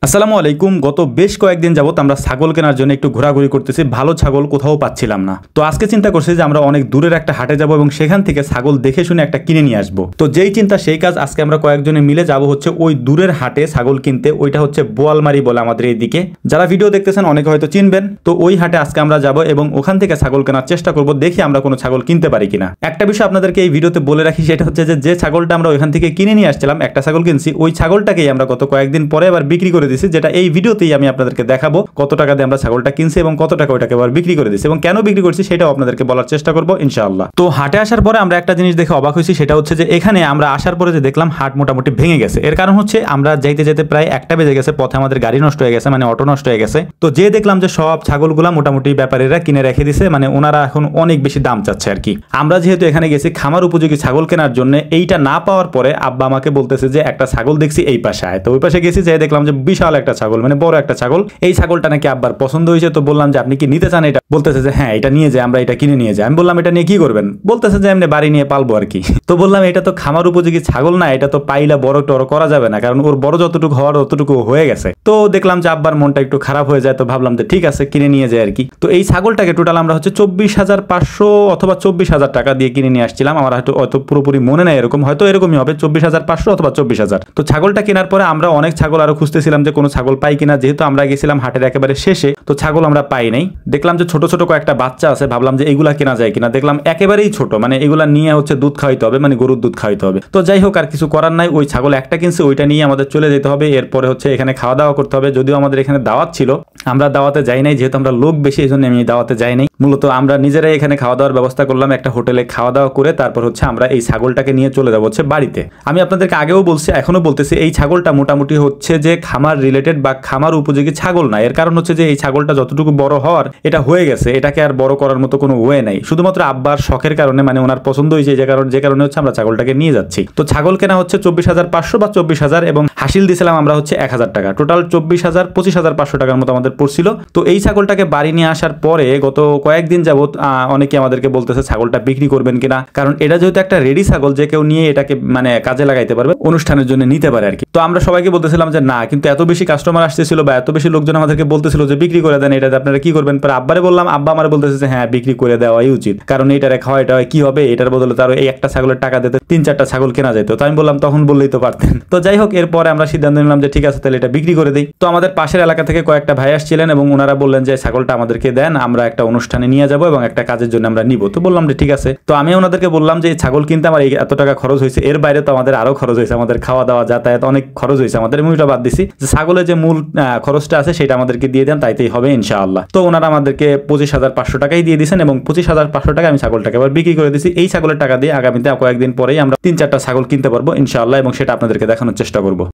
আসসালামু আলাইকুম। গত বেশ কয়েকদিন যাবত আমরা ছাগল কেনার জন্য একটু ঘোরাঘুরি করতেছি, ভালো ছাগল কোথাও পাচ্ছিলাম না। তো আজকে চিন্তা করছি যে আমরা অনেক দূরের একটা হাটে যাব এবং সেখান থেকে ছাগল দেখে শুনে একটা কিনে নিয়ে আসবো। তো যেই চিন্তা সেই কাজ, আজকে আমরা কয়েকজনে মিলে যাব হচ্ছে ওই দূরের হাটে ছাগল কিনতে। ওইটা হচ্ছে বোয়ালমারি বলে আমাদের এইদিকে, যারা ভিডিও দেখতেছেন অনেকে হয়তো চিনবেন। তো ওই হাটে আজকে আমরা যাব এবং ওখান থেকে ছাগল কেনার চেষ্টা করব, দেখি আমরা কোনো ছাগল কিনতে পারি কিনা। একটা বিষয় আপনাদেরকে এই ভিডিওতে বলে রাখি, সেটা হচ্ছে যে ছাগলটা আমরা ওইখান থেকে কিনে নিয়ে আসছিলাম, একটা ছাগল কিনছি, ওই ছাগলটাকেই আমরা গত কয়েকদিন পরে আবার বিক্রি করে দিয়েছি, যেটা এই ভিডিওতেই আমি আপনাদেরকে দেখাবো কত টাকা দিয়ে আমরা ছাগলটা কিনছি এবং কত টাকা ওইটাকে আবার বিক্রি করে দিয়েছি এবং কেন বিক্রি করছি সেটাও আপনাদেরকে বলার চেষ্টা করবো ইনশাআল্লাহ। তো হাটে আসার পরে আমরা একটা জিনিস দেখে অবাক হয়েছি, সেটা হচ্ছে যে এখানে আমরা আসার পরে যে দেখলাম হাট মোটামুটি ভেঙে গেছে। এর কারণ হচ্ছে আমরা যাইতে যেতে প্রায় 1টা বেজে গেছে, পথে আমাদের গাড়ি নষ্ট হয়ে গেছে, মানে অটো নষ্ট হয়ে গেছে। তো যে দেখলাম যে সব ছাগলগুলা মোটামুটি ব্যাপারীরা কিনে রেখে দিছে, মানে ওনারা এখন অনেক বেশি দাম চাচ্ছে আর কি। আমরা যেহেতু এখানে গেছি খামার উপযোগী ছাগল কেনার জন্য, এইটা না পাওয়ার পরে আব্বা আমাকে বলতেছে যে একটা ছাগল দেখছি এই পাশে আয়। তো ওই পাশে গেছি, যে দেখলাম যে বিশাল একটা ছাগল, মানে বড় একটা ছাগল। এই ছাগলটা নাকি আব্বার পছন্দ হয়েছে। তো বললাম যে আপনি কি নিতে চান এটা? বলতেছে যে হ্যাঁ এটা নিয়ে যায়, আমরা এটা কিনে নিয়ে যাই। আমি বললাম এটা নিয়ে কি করবেন? বলতেছে যে এমনি বাড়ি নিয়ে পালবো আর কি। তো বললাম এটা তো খামার উপযোগী ছাগল না, এটা তো পাইলা বড় টড় করা যাবে না, কারণ ওর বড় যতটুকু হওয়ার ততটুকু হয়ে গেছে। তো দেখলাম যে আব্বার মনটা একটু খারাপ হয়ে যায়, তো ভাবলাম যে ঠিক আছে কিনে নিয়ে যায় আর কি। তো এই ছাগলটাকে টোটাল আমরা হচ্ছে 24,500 অথবা 24,000 টাকা দিয়ে কিনে নিয়ে আসছিলাম। আমার হয়তো পুরোপুরি মনে নাই, এরকম হয়তো এরকমই হবে, 24,500 অথবা 24,000। তো ছাগলটা কেনার পরে আমরা অনেক ছাগল আরো খুঁজতেছিলাম যে কোনো ছাগল পাই কিনা, যেহেতু আমরা গেছিলাম হাটের একেবারে শেষে। তো ছাগল আমরা পাই নাই। দেখলাম যে ছোট ছোট কয়েকটা বাচ্চা আছে, ভাবলাম যে এগুলা কেনা যায় কিনা। দেখলাম একেবারেই ছোট, মানে এগুলা নিয়ে হচ্ছে দুধ খাওয়াইতে হবে, মানে গরুর দুধ খাওয়াইতে হবে। তো যাই হোক, আর কিছু করার নাই, ওই ছাগল একটা কিনছে, ওইটা নিয়ে আমাদের চলে যেতে হবে। এরপরে হচ্ছে এখানে খাওয়া দাওয়া করতে হবে। যদিও আমাদের এখানে দাওয়াত ছিল, আমরা দাওয়াতে যাই নাই, যেহেতু আমরা লোক বেশি, এই জন্য আমি দাওয়াতে যাই নাই। মূলত আমরা নিজেরাই এখানে খাওয়া দাওয়ার ব্যবস্থা করলাম, একটা হোটেলে খাওয়া দাওয়া করে তারপর হচ্ছে আমরা এই ছাগলটাকে নিয়ে চলে যাবো হচ্ছে বাড়িতে। আমি আপনাদেরকে আগেও বলছি, এখনো বলতেছি, এই ছাগলটা মোটামুটি হচ্ছে যে খামার রিলেটেড বা খামার উপযোগী ছাগল না। এর কারণ হচ্ছে যে এই ছাগলটা যতটুকু বড় হওয়ার এটা হয়ে গেছে, এটাকে আর বড় করার মতো কোনো ওয়ে নাই। শুধুমাত্র আব্বার শখের কারণে, মানে ওনার পছন্দ হয়েছে যে কারণে হচ্ছে আমরা ছাগলটাকে নিয়ে যাচ্ছি। তো ছাগল কেনা হচ্ছে 24,500 বা 24,000 এবং হাসিল দিয়েছিলাম আমরা হচ্ছে 1,000 টাকা। টোটাল 24,000 25,500 টাকার মতো আমাদের পড়ছিল। তো এই ছাগলটাকে বাড়ি নিয়ে আসার পরে গত কয়েকদিন যাবত অনেকে আমাদেরকে বলতেছে ছাগলটা বিক্রি করবেন কিনা, কারণ এটা যেহেতু একটা রেডি ছাগল, যে কেউ নিয়ে এটাকে মানে কাজে লাগাইতে পারবে, অনুষ্ঠানের জন্য নিতে পারে আর কি। তো আমরা সবাইকে বলতেছিলাম যে না, কিন্তু এত বেশি কাস্টমার আসতেছিল বা এত বেশি লোকজন আমাদেরকে বলতেছিল যে বিক্রি করে দেন, এটাতে আপনারা কি করবেন? পরে আব্বারে বললাম, আব্বা আমার বলতেছে যে হ্যাঁ বিক্রি করে দেওয়াই উচিত, কারণ এটারে খাওয়া এটা কি হবে, এটার বদলে তার এই একটা ছাগলের টাকা দিতে 3-4টা ছাগল কেনা যেত। তো আমি বললাম তখন বললেই তো পারতেন। তো যাই হোক, এরপরে আমরা সিদ্ধান্ত নিলাম যে ঠিক আছে তাহলে এটা বিক্রি করে দিই। তো আমাদের পাশের এলাকা থেকে কয়েকটা ভাই আসছিলেন এবং ওনারা বললেন যে ছাগলটা আমাদেরকে দেন, আমরা একটা অনুষ্ঠানে নিয়ে যাবো এবং একটা কাজের জন্য আমরা নিব। তো বললাম যে ঠিক আছে। তো আমি ওনাদেরকে বললাম যে ছাগল কিনতে আমার এত টাকা খরচ হয়েছে, এর বাইরে তো আমাদের আরো খরচ হয়েছে, আমাদের খাওয়া দাওয়া যাতায়াত অনেক খরচ হয়েছে আমাদের। মুইটা বাদ দিছি, যে ছাগলের যে মূল খরচটা আছে সেটা আমাদেরকে দিয়ে দেন, তাইতেই হবে ইনশাআল্লাহ। তো ওনারা আমাদেরকে 25,500 টাকাই দিয়ে দিয়েছেন এবং 25,500 টাকা আমি ছাগলটাকে আবার বিক্রি করে দিয়েছি। এই ছাগলের টাকা দিয়ে আগামীতে কয়েকদিন পরেই আমরা 3-4টা ছাগল কিনতে পারবো ইনশাআল্লাহ, এবং সেটা আপনাদেরকে দেখানোর চেষ্টা করবো।